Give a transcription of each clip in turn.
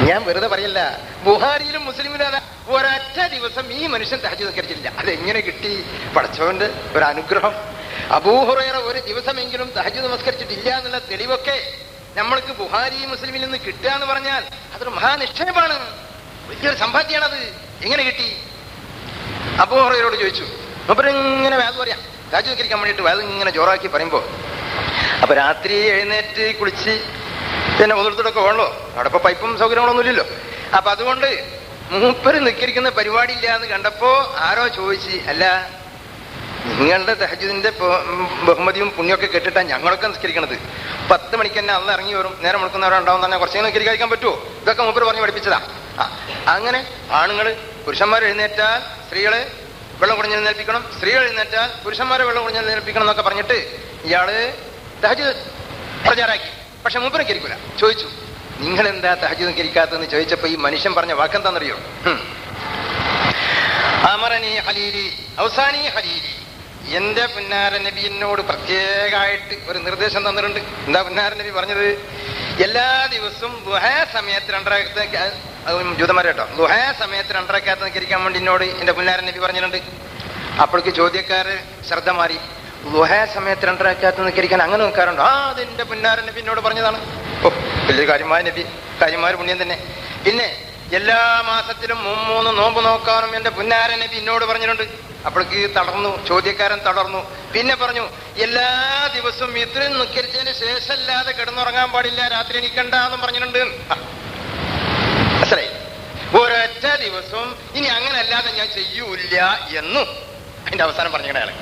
ഞാൻ വെറുതെ പറയല്ല, ബുഹാരിയിലും മുസ്ലിമിലും അതാ ഒരൊറ്റ ദിവസം ഈ മനുഷ്യൻ തഹജ്ജുദ് നിസ്കരിച്ചില്ല. അതെങ്ങനെ കിട്ടി? പടച്ചവന്റെ ഒരു അനുഗ്രഹം. അബൂ ഹുറൈറ ഒരു ദിവസമെങ്കിലും തഹജ്ജുദ് നമസ്കരിച്ചിട്ടില്ല എന്നുള്ള തെളിവൊക്കെ നമ്മൾക്ക് ബുഹാരി മുസ്ലിമിൽ നിന്ന് കിട്ടുക എന്ന് പറഞ്ഞാൽ അതൊരു മഹാനിക്ഷേപമാണ്, വലിയൊരു സമ്പാദ്യമാണത്. എങ്ങനെ കിട്ടി? അബൂ ഹുറൈറയോട് ചോദിച്ചു. ഇങ്ങനെ വേദ പറയാം, തഹജ്ജുദ് നിസ്കരിക്കാൻ വേണ്ടിയിട്ട് വേദ ഇങ്ങനെ ജോറാക്കി പറയുമ്പോ, അപ്പൊ രാത്രി എഴുന്നേറ്റ് കുളിച്ച് പിന്നെ ഉതിർത്തിട്ടൊക്കെ വേണല്ലോ, അവിടെ ഇപ്പൊ പൈപ്പും സൗകര്യങ്ങളൊന്നും ഇല്ലല്ലോ. അപ്പൊ അതുകൊണ്ട് മൂപ്പര് നിസ്കരിക്കുന്ന പരിപാടി ഇല്ല എന്ന് കണ്ടപ്പോ ആരോ ചോദിച്ച്, അല്ല നിങ്ങളുടെ തഹജ്ജുദിന്റെ ബഹുമതിയും പുണ്യമൊക്കെ കേട്ടിട്ടാണ് ഞങ്ങളൊക്കെ നിസ്കരിക്കണത്. 10 മണിക്ക് തന്നെ അന്ന് ഇറങ്ങി വരും, നേരം മുടക്കുന്നവരുണ്ടാവും തന്നെ കുറച്ചെങ്കിലും നിസ്കരിക്കാൻ പറ്റുമോ? ഇതൊക്കെ മൂപ്പര് പറഞ്ഞ് പഠിപ്പിച്ചതാ. അങ്ങനെ ആണുങ്ങള് പുരുഷന്മാർ എഴുന്നേറ്റാൽ സ്ത്രീകള് വെള്ളം കുടിഞ്ഞ് എഴുന്നേൽപ്പിക്കണം, സ്ത്രീകൾ എഴുന്നേറ്റാൽ പുരുഷന്മാരെ വെള്ളം കുടിഞ്ഞ് എഴുന്നേൽപ്പിക്കണം എന്നൊക്കെ പറഞ്ഞിട്ട് ഇയാള് തഹജ്ജുദ് പ്രചാരാക്കി. പക്ഷെ മൂപ്പര് നിസ്കരിക്കൂല. ചോദിച്ചു, നിങ്ങൾ എന്താ തഹജ്ജുദ് നിസ്കരിക്കാത്തതെന്ന് ചോദിച്ചപ്പോ ഈ മനുഷ്യൻ പറഞ്ഞ വാക്കെന്താണെന്നറിയോ? അമറനി ഖലീലി ഔസാനി ഖലീലി, എന്റെ പുന്നാര നബി എന്നോട് പ്രത്യേകമായിട്ട് ഒരു നിർദ്ദേശം തന്നിട്ടുണ്ട്. എന്താ പുന്നാര നബി പറഞ്ഞത്? എല്ലാ ദിവസവും ദുഹാ സമയത്ത് 2 റക്അത്ത്, ജൂതന്മാരെ കേട്ടോ, ദുഹാ സമയത്ത് 2 റക്അത്ത് നിസ്കരിക്കാൻ വേണ്ടി എന്നോട് എന്റെ പുന്നാര നബി പറഞ്ഞിട്ടുണ്ട്. അപ്പോഴേക്ക് ചോദ്യക്കാര് ശ്രദ്ധ മാറി. ദുഹാ സമയത്ത് 2 റക്അത്ത് നിസ്കരിക്കാൻ അങ്ങനെ നിൽക്കാറുണ്ടോ? അതെന്റെ പുന്നാര നബി എന്നോട് പറഞ്ഞതാണ്. ഓ, വലിയ കാര്യമായ നബി, കാര്യമായ പുണ്യം തന്നെ. പിന്നെ എല്ലാ മാസത്തിലും 3 നോമ്പ് നോക്കാനും എന്റെ പുന്നാര നബി എന്നോട് പറഞ്ഞിട്ടുണ്ട്. അപ്പോഴേക്ക് തളർന്നു, ചോദ്യക്കാരൻ തളർന്നു. പിന്നെ പറഞ്ഞു, എല്ലാ ദിവസവും ഇത്രയും നിസ്കരിച്ചതിന് ശേഷമല്ലാതെ കിടന്നുറങ്ങാൻ പാടില്ല, രാത്രി എണീക്കണ്ട എന്നും പറഞ്ഞിട്ടുണ്ട്. മനസ്സിലായി? ഒരൊറ്റ ദിവസവും ഇനി അങ്ങനെ അല്ലാതെ ഞാൻ ചെയ്യൂല എന്നും അതിന്റെ അവസാനം പറഞ്ഞാണ്.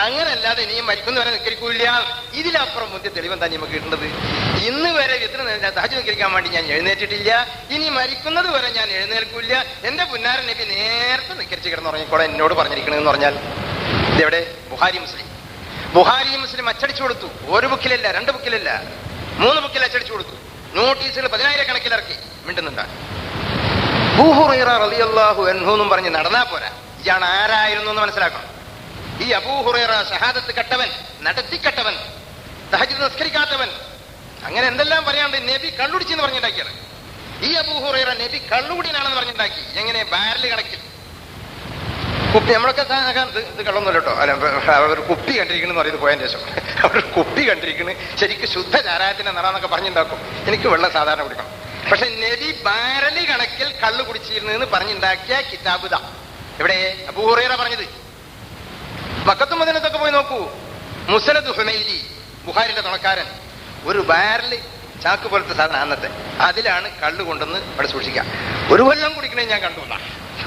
അങ്ങനെ അല്ലാതെ ഇനിയും മരിക്കുന്നവരെ നിസ്കരിക്കൂല. ഇതിലപ്പുറം മുന്തിയ തെളിവെന്താ നമുക്ക് കിട്ടുന്നത്? ഇന്ന് വരെ ഇത്ര തഹജ്ജുദ് നിസ്കരിക്കാൻ വേണ്ടി ഞാൻ എഴുന്നേറ്റിട്ടില്ല, ഇനി മരിക്കുന്നത് വരെ ഞാൻ എഴുന്നേൽക്കൂല. എന്റെ പുന്നാരൻ നബി നേരത്തെ നിസ്കരിച്ച് കിടന്നുറങ്ങിക്കോളെ എന്നോട് പറഞ്ഞിരിക്കണെന്ന് പറഞ്ഞാൽ ഇതെവിടെ? ബുഹാരി മുസ്ലിം. ബുഹാരി മുസ്ലിം അച്ചടിച്ചു കൊടുത്തു. 1 ബുക്കിലല്ല, 2 ബുക്കിലല്ല, 3 ബുക്കിൽ അച്ചടിച്ചു കൊടുത്തു. നോട്ടീസുകൾ 10,000 കണക്കിൽ ഇറക്കി. മിണ്ടുന്നുണ്ടാണ്. അബൂ ഹുറൈറ റളിയല്ലാഹു അൻഹു എന്നും പറഞ്ഞ് നടന്നാ പോരാ, ഇയാൾ ആരായിരുന്നു എന്ന് മനസ്സിലാക്കണം. ഈ അബൂ ഹുറൈറ ഷഹാദത്ത് കെട്ടവൻ, നടത്തിക്കെട്ടവൻ, തഹജ്ജുദ് നിസ്കരിക്കാത്തവൻ, അങ്ങനെ എന്തെല്ലാം പറയാണ്ട്. നബി കള്ളുടിച്ചെന്ന് പറഞ്ഞുണ്ടാക്കിയാണ്. ഈ അബൂ ഹുറൈറ നബി കള്ളുകുടിയനാണെന്ന് പറഞ്ഞുണ്ടാക്കി. എങ്ങനെ? ബാരല് കണക്കിൽ കുപ്പി. നമ്മളൊക്കെ ഇത് കള്ളൊന്നുമല്ല കേട്ടോ, അല്ല അവർ കുപ്പി കണ്ടിരിക്കണെന്ന് പറയുന്നത് പോയതിന് ശേഷം അവർ കുപ്പി കണ്ടിരിക്കണ്, ശരിക്കും ശുദ്ധ ചാരായത്തിന്റെ നിറാന്നൊക്കെ പറഞ്ഞുണ്ടാക്കും. എനിക്ക് വെള്ളം സാധാരണ കുടിക്കണം. പക്ഷെ നബി ബാരല് കണക്കിൽ കള്ളു കുടിച്ചിരുന്നെന്ന് പറഞ്ഞുണ്ടാക്കിയ കിതാബ് ദാ എവിടെ? അബൂ ഹുറൈറ പറഞ്ഞത്. മക്കത്തും മദീനത്തൊക്കെ പോയി നോക്കൂ. മുസ്നദ് ഹുമൈലി, ബുഖാരിയുടെ തുണക്കാരൻ, ഒരു ബാരല് ചാക്ക് പോലത്തെ സാധനം അന്നത്തെ, അതിലാണ് കള്ളു കൊണ്ടുവന്ന് അവിടെ സൂക്ഷിക്കുക. 1 കൊല്ലം കുടിക്കണേ ഞാൻ കണ്ടു.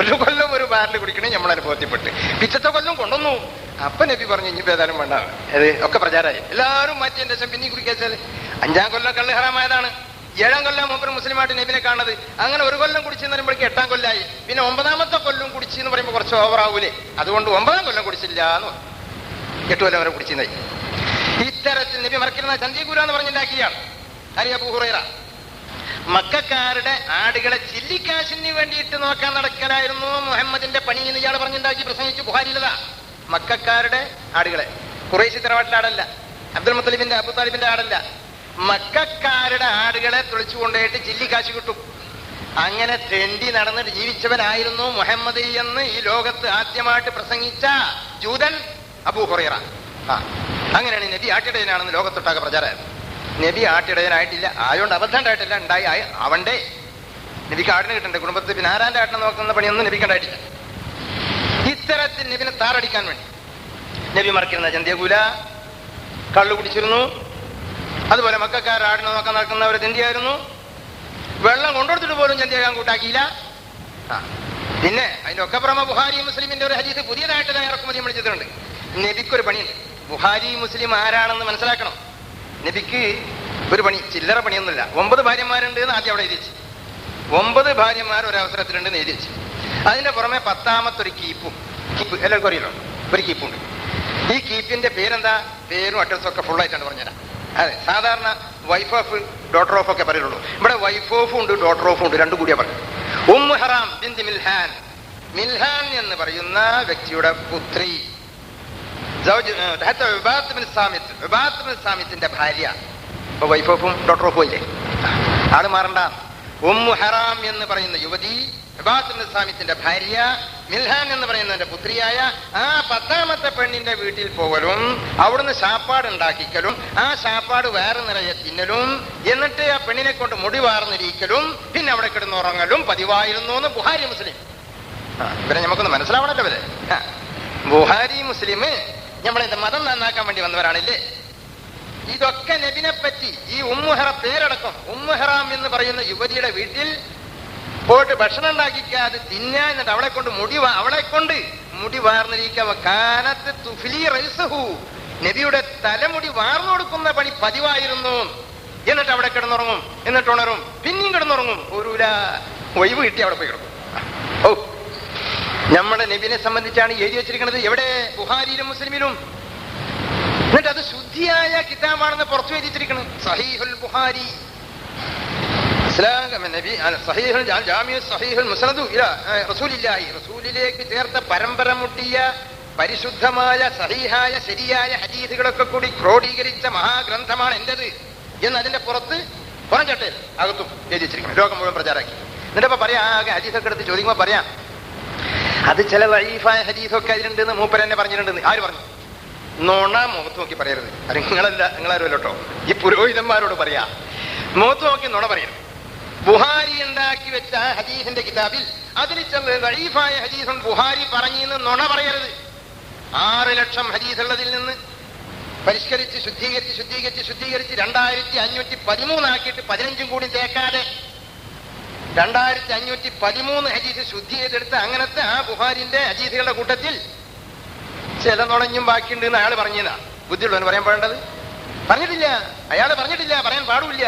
1 കൊല്ലം ഒരു ബാരല് കുടിക്കണേ നമ്മൾ അനുഭവത്തിൽപ്പെട്ട്. പിറ്റത്തെ കൊല്ലം കൊണ്ടുവന്നു. അപ്പൊ നബി പറഞ്ഞു, ഇനി ഏതായാലും വേണ്ട, അത് ഒക്കെ പ്രചാരമായി, എല്ലാവരും മാറ്റിയതിന്റെ ശേഷം പിന്നെ കുടിക്കാച്ചാൽ 5-ാം കൊല്ലം കള്ള് ഹറാമായതാണ്. 7-ാം കൊല്ലം മൂപ്പര് മുസ്ലിമായിട്ട് നബിനെ കാണുന്നത്. അങ്ങനെ 1 കൊല്ലം കുടിച്ചെന്ന് പറയുമ്പോഴേക്ക് 8-ാം കൊല്ലായി. പിന്നെ 9-ാമത്തെ കൊല്ലം കുടിച്ചു എന്ന് പറയുമ്പോൾ കുറച്ച് ഓവറാവൂലേ? അതുകൊണ്ട് 9-ാം കൊല്ലം കുടിച്ചില്ല എന്ന് പറഞ്ഞു. 8 കൊല്ലം വരെ കുടിച്ചിരുന്നായി. ഇത്തരത്തിൽ നബി മറക്കുന്ന ചന്തികൂല എന്ന് പറഞ്ഞുണ്ടാക്കിയാണ് ആര്യ അബൂ ഹുറൈറ. മക്കക്കാരുടെ ആടുകളെ ചില്ലിക്കാശിന് വേണ്ടിയിട്ട് നോക്കാൻ നടക്കലായിരുന്നു മുഹമ്മദിന്റെ പണി എന്ന് ഇയാൾ പറഞ്ഞുണ്ടാക്കി പ്രസംഗിച്ചു. ബുഖാരിയിലതാ. മക്കക്കാരുടെ ആടുകളെ, ഖുറൈശി തറവാട്ടിലെ ആടല്ല, അബ്ദുൽ മുത്തലിബിന്റെ അബൂ താലിബിന്റെ ആടല്ല, മക്കക്കാരുടെ ആടുകളെ തുളിച്ചു കൊണ്ടുപോയിട്ട് ചില്ലിക്കാശ് കിട്ടും. അങ്ങനെ തെണ്ടി നടന്നിട്ട് ജീവിച്ചവനായിരുന്നു മുഹമ്മദ് എന്ന് ഈ ലോകത്ത് ആദ്യമായിട്ട് പ്രസംഗിച്ച ജൂതൻ അബൂ ഹുറൈറ. അങ്ങനെയാണ് നബി ആട്ടിടയനാണെന്ന് ലോകത്തൊട്ടാകെ പ്രചാരമായിരുന്നു. നബി ആട്ടിടയനായിട്ടില്ല, ആയോണ്ട് അബദ്ധം ഉണ്ടായിട്ടില്ല, ഉണ്ടായി അവന്റെ നബിക്ക് ആടിന് കിട്ടണ്ടേ? കുടുംബത്തിൽ പിന്നെ ആരാന്റെ ആട്ടിനെ നോക്കുന്ന പണിയൊന്നും നബിക്ക് ഉണ്ടായിട്ടില്ല. ഇത്തരത്തിൽ നബിനെ താറടിക്കാൻ വേണ്ടി നബി മറക്കുന്ന ചന്തിയകൂല, കള്ളു കുടിച്ചിരുന്നു. അതുപോലെ മക്കക്കാർ ആടിനെ നോക്കാൻ നടക്കുന്നവർ ചന്തിയായിരുന്നു. വെള്ളം കൊണ്ടുകൊടുത്തിട്ട് പോലും ചന്തിയാകാൻ കൂട്ടാക്കിയില്ല. പിന്നെ അതിന്റെ ഒക്കെ പുറമെ ബുഖാരി മുസ്ലിമിന്റെ ഒരു ഹദീസ് പുതിയതായിട്ട് ഇറക്കുമതി വിളിച്ചിട്ടുണ്ട്. നബിക്കൊരു പണിയുണ്ട്. ബുഖാരി മുസ്ലിം ആരാണെന്ന് മനസ്സിലാക്കണം. നബിക്ക് ഒരു പണി, ചില്ലറ പണിയൊന്നുമില്ല. 9 ഭാര്യമാരുണ്ട് എന്ന് ആദ്യം അവിടെ എഴുതി വെച്ചു. 9 ഭാര്യമാർ ഒരവസരത്തിലുണ്ടെന്ന് എഴുതി വെച്ചു. അതിന്റെ പുറമെ 10ാമത്തെ ഒരു കീപ്പ് എല്ലാവർക്കും അറിയല്ലോ, ഒരു കീപ്പുണ്ട്. ഈ കീപ്പിന്റെ പേരെന്താ? പേരും അഡ്രസ്സും ഒക്കെ ഫുള്ളായിട്ടാണ് പറഞ്ഞുതരാം. അതെ, സാധാരണ വൈഫ് ഓഫ് ഡോട്ടർ ഓഫ് ഒക്കെ പറയുള്ളൂ. ഇവിടെ വൈഫ് ഓഫും ഉണ്ട്, ഡോട്ടർ ഓഫും ഉണ്ട്, രണ്ടും കൂടിയാ പറയും. ഉമ്മു ഹറാം ബിൻത് മിൽഹാൻ, മിൽഹാൻ എന്ന് പറയുന്ന വ്യക്തിയുടെ പുത്രി, സാമിത്തിന്റെ ഭാര്യ. ഇപ്പൊ വൈഫ് ഓഫും ഡോട്ടർ ഓഫും ഇല്ലേ? ആള് മാറണ്ട. ഉമ്മു ഹറാം എന്ന് പറയുന്ന യുവതി, സാമിത്തിന്റെ ഭാര്യ, മിൽഹാൻ എന്ന് പറയുന്നതിന്റെ പുത്രിയായ ആ 10ാമത്തെ പെണ്ണിന്റെ വീട്ടിൽ പോകലും അവിടുന്ന് ശാപ്പാട് ഉണ്ടാക്കിക്കലും ആ ശാപ്പാട് വേറെ നിറയെ തിന്നലും എന്നിട്ട് ആ പെണ്ണിനെ കൊണ്ട് മുടി വാർന്നിരിക്കലും പിന്നെ അവിടെ കിടന്നുറങ്ങലും പതിവായിരുന്നു എന്ന് ബുഹാരി മുസ്ലിം. ഇവരെ നമുക്കൊന്ന് മനസ്സിലാവണല്ലോ. ഇവരെ ബുഹാരി മുസ്ലിം നമ്മളെ മതം നന്നാക്കാൻ വേണ്ടി വന്നവരാണില്ലേ. ഇതൊക്കെ നബിനെ പറ്റി ഈ പേരടക്കം ഉമ്മുഹറാം എന്ന് പറയുന്ന യുവതിയുടെ വീട്ടിൽ പോയിട്ട് ഭക്ഷണം ഉണ്ടാക്കിക്കാതെ തിന്നാ, എന്നിട്ട് അവളെ കൊണ്ട് മുടി വാർന്നിരിക്കാനത്ത് തുഫ്ലി റൈസഹു, നബിയുടെ തലമുടി വാർന്നു കൊടുക്കുന്ന പണി പതിവായിരുന്നു. എന്നിട്ട് അവിടെ കിടന്നുറങ്ങും, എന്നിട്ട് ഉണരും, പിന്നെയും കിടന്നുറങ്ങും, ഒരു ഒഴിവ് കിട്ടി അവിടെ പോയി കിടക്കും. ഓ, നമ്മുടെ നബിനെ സംബന്ധിച്ചാണ് എഴുതി വെച്ചിരിക്കുന്നത്. എവിടെ? ബുഹാരിയിലും മുസ്ലിമിലും. എന്നിട്ട് അത് ശുദ്ധിയായ കിതാബാണെന്ന് പുറത്തു എഴുതിച്ചിരിക്കണം. സഹീഹുൽ ബുഹാരി, റസൂലിലേക്ക് ചേർത്ത പരമ്പര മുട്ടിയ പരിശുദ്ധമായ സഹീഹായ ശരിയായ ഹദീസുകളൊക്കെ കൂടി ക്രോഡീകരിച്ച മഹാഗ്രന്ഥമാണ് എന്റേത് എന്ന് അതിന്റെ പുറത്ത് പുറംചട്ടയിൽ അകത്തും എഴുതി വെച്ചിരിക്കണം. ലോകം മുഴുവൻ പ്രചാരാക്കി. എന്നിട്ടിപ്പോ പറയാം, ആകെ ഹദീസൊക്കെ എടുത്ത് ചോദിക്കുമ്പോ പറയാം അത് ചില വൈഫായ ഹദീസൊക്കെ അതിലുണ്ടെന്ന് മൂപ്പരെന്നെ പറഞ്ഞിട്ടുണ്ടെന്ന്. ആര് പറഞ്ഞു? നോണ മുഖത്ത് നോക്കി പറയരുത്. അത് നിങ്ങളാരും അല്ലോട്ടോ, ഈ പുരോഹിതന്മാരോട് പറയാ. മുഖത്ത് നോക്കി നുണ പറയരുത്. ബുഹാരി ഉണ്ടാക്കി വെച്ച ഹദീസിന്റെ കിതാബിൽ അതിൽ ചില വൈഫായ ഹദീസും ബുഹാരി പറഞ്ഞിന്ന് നുണ പറയരുത്. 6 ലക്ഷം ഹദീസുള്ളതിൽ നിന്ന് പരിഷ്കരിച്ച് ശുദ്ധീകരിച്ച് 2513 ആക്കിയിട്ട് 15 കൂടി തേക്കാതെ 2513 ഹദീസ് ശുദ്ധി ചെയ്തെടുത്ത് അങ്ങനത്തെ ആ ബുഹാരിന്റെ ഹദീസുകളുടെ കൂട്ടത്തിൽ ചില നുണഞ്ഞും ബാക്കിയുണ്ട് എന്ന് അയാൾ പറഞ്ഞതാ. ബുദ്ധിയുള്ളവന് പറയാൻ പാടേണ്ടത്? പറഞ്ഞിട്ടില്ല. അയാള് പറഞ്ഞിട്ടില്ല, പറയാൻ പാടില്ല.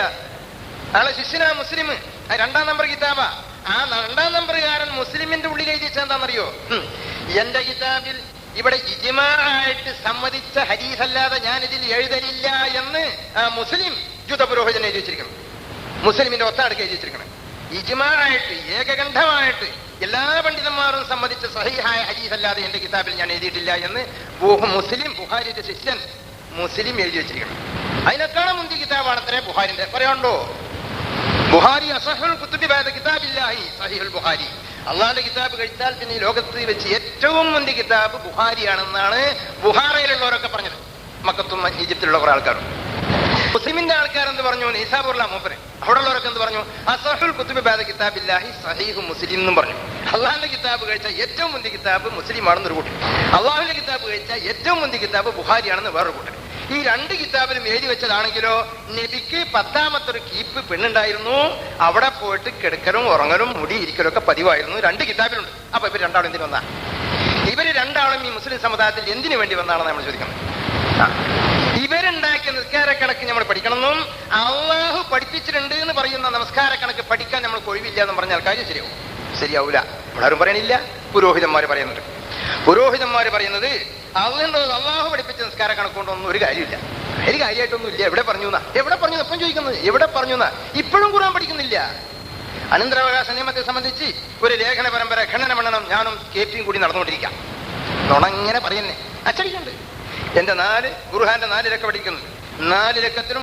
അയാളെ ശിഷ്യനാ മുസ്ലിം, 2ാം നമ്പർ കിതാബാ. ആ 2ാം നമ്പറുകാരൻ മുസ്ലിമിന്റെ ഉള്ളിൽ എഴുതിച്ച എന്താണെന്നറിയോ? എന്റെ കിതാബിൽ ഇവിടെ ഇജ്മാഅായിട്ട് സമ്മതിച്ച ഹദീസല്ലാതെ ഞാൻ ഇതിൽ എഴുതലില്ല എന്ന് മുസ്ലിം ജൂത പുരോഹിതൻ എഴുതി വെച്ചിരിക്കണം. മുസ്ലിമിന്റെ ഒത്താടുക്ക് എഴുതി വെച്ചിരിക്കണം. ഇജ്മാഅായിട്ട് ഏകകണ്ഠമായിട്ട് എല്ലാ പണ്ഡിതന്മാരും സമ്മതിച്ച സഹീഹായ ഹദീസല്ലാതെ എന്റെ കിതാബിൽ ഞാൻ എഴുതിയിട്ടില്ല എന്ന് മുസ്ലിം, ബുഹാരിന്റെ ശിഷ്യൻ മുസ്ലിം എഴുതി വെച്ചിരിക്കണം. അതിനേക്കാളും മുന്തിയ കിതാബാണ് അത്രേ ബുഹാരിന്റെ. പറയാണ്ടോ? ബുഹാരി അസഹുൽ കുത്തുബി ബഅദ കിതാബില്ലാഹി സഹീഹുൽ ബുഹാരി. അള്ളാഹുവിന്റെ കിതാബ് കഴിച്ചാൽ പിന്നെ ഈ ലോകത്ത് വെച്ച് ഏറ്റവും മുന്തിയ കിതാബ് ബുഹാരിയാണെന്നാണ് ബുഹാറയിലുള്ളവരൊക്കെ പറഞ്ഞത്. മക്കത്തും ഈജിപ്തിലുള്ള കുറെ ആൾക്കാരും. മുസ്ലിമിന്റെ ആൾക്കാരെന്ത് പറഞ്ഞു? നിസാബുള്ള മൂപ്പര്. അവിടെ ഉള്ളവരൊക്കെ എന്ത് പറഞ്ഞു? അസഹുൽ കുത്തുബി ബഅദ കിതാബില്ലാഹി സഹീഹു മുസ്ലിം എന്നും പറഞ്ഞു. അള്ളാഹുവിന്റെ കിതാബ് കഴിച്ചാൽ ഏറ്റവും മുന്തിയ കിതാബ് മുസ്ലിമാണെന്നൊരു കൂട്ടർ, അള്ളാഹുവിന്റെ കിതാബ് കഴിച്ചാൽ ഏറ്റവും മുന്തിയ കിതാബ് ബുഹാരിയാണെന്ന് വേറൊരു കൂട്ടർ. ഈ 2 കിതാബിലും എഴുതി വെച്ചതാണെങ്കിലോ നബിക്ക് 10ാമത്തെ ഒരു കീപ്പ് പെണ്ണുണ്ടായിരുന്നു. അവിടെ പോയിട്ട് കിടക്കലും ഉറങ്ങലും മുടി ഇരിക്കലും ഒക്കെ പതിവായിരുന്നു. 2 കിതാബിലുണ്ട്. അപ്പൊ ഇവർ രണ്ടാളും എന്തിനു വന്നാ? ഇവര് രണ്ടാളും ഈ മുസ്ലിം സമുദായത്തിൽ എന്തിനു വേണ്ടി വന്നാണെന്ന് നമ്മൾ ചോദിക്കുന്നത്. ഇവരുണ്ടാക്കിയ നിസ്കാരക്കണക്ക് നമ്മൾ പഠിക്കണമെന്നും അള്ളാഹു പഠിപ്പിച്ചിട്ടുണ്ട് എന്ന് പറയുന്ന നമസ്കാരക്കണക്ക് പഠിക്കാൻ നമ്മൾ ഒഴിവില്ല എന്ന് പറഞ്ഞാൽ കാര്യം ശരിയാവൂല. നമ്മളാരും പറയണില്ല, പുരോഹിതന്മാര് പറയുന്നുണ്ട്. പുരോഹിതന്മാര് പറയുന്നത് അള്ളാഹു പഠിപ്പിച്ച നിസ്കാര കണക്കൊണ്ടൊന്നും ഒരു കാര്യമില്ല. ഒരു കാര്യമായിട്ടൊന്നും ഇല്ല. എവിടെ പറഞ്ഞു എപ്പം ചോദിക്കുന്നത്? എവിടെ പറഞ്ഞു? ഇപ്പോഴും ഖുർആൻ പഠിക്കുന്നില്ല. അനന്തരാവകാശ നിയമത്തെ സംബന്ധിച്ച് ഒരു ലേഖന പരമ്പര ഖണ്ഡന മണ്ഡനം ഞാനും KP-യും കൂടി നടന്നുകൊണ്ടിരിക്കാം. നുണങ്ങനെ പറയുന്നേ അച്ചടിക്കുന്നുണ്ട്. എന്റെ 4 ഖുർആന്റെ 4 ലക്കം പഠിക്കുന്നു. 4 ലക്കത്തിലും